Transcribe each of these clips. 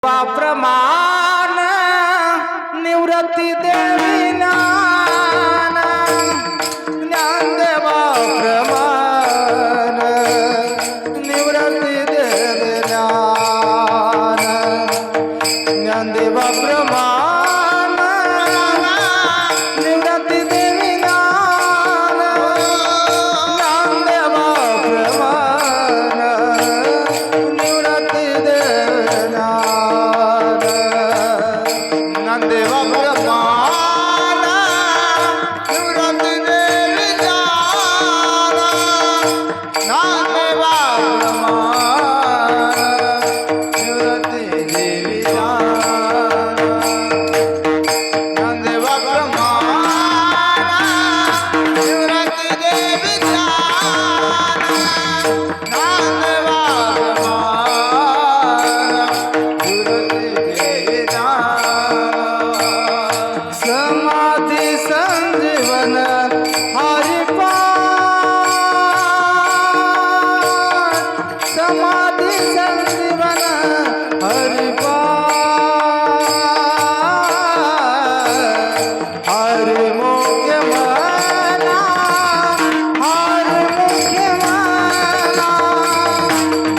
प्रमाण निवृत्ती देवी ज्ञान ज्ञानदेवा प्रमाण निवृत्ती देवी ज्ञान ज्ञानदेवा प्रमाण निवृत्ती देवी ज्ञान ज्ञानदेवा प्रमाण निवृत्ती देवी ज्ञान ज्ञानदेवा प्रमाण निवृत्ती देवी ज्ञान ज्ञानदेवा प्रमाण निवृत्ती देवी ज्ञान ज्ञानदेवा प्रमाण निवृत्ती देवी ज्ञान ज्ञानदेवा समाधि संजीवन हरिपाठ समाधि संजीवन हरिपाठ हरि मुख्य मना हरि मुख्य मना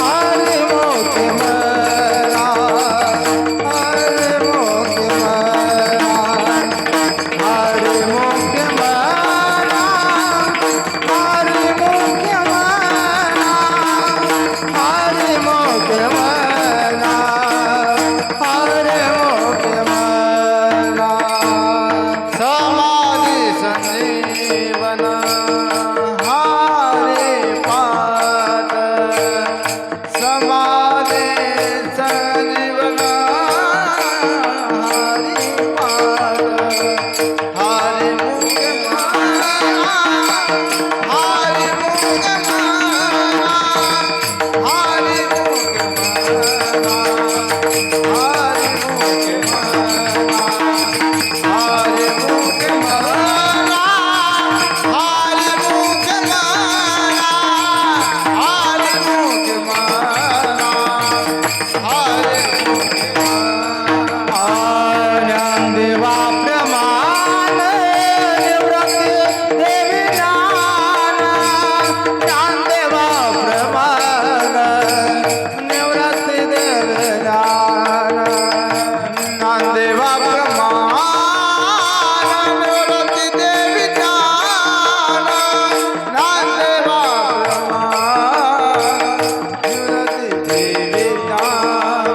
हरि मुख्य मना हरि मुख्य मना हरि मुख्य मना हरि मुख्य मना हरि मुख्य मना हरि मुख्य मना समाधि संजीवन हरि पाठ समाधि संजीवन हरि पाठ हरि मुख्य मना हरि मुख्य मना हरि मुख्य मना हरि मुख्य मना हरि मुख्य मना हरि मुख्य मना हरि मुख्य मना हरि मुख्य मना ज्ञानदेवा प्रमाण निवृत्ती देवी ज्ञान ज्ञानदेवा प्रमाण निवृत्ती देवी ज्ञान ज्ञानदेवा प्रमाण निवृत्ती देवी ज्ञान ज्ञानदेवा प्रमाण निवृत्ती देवी ज्ञान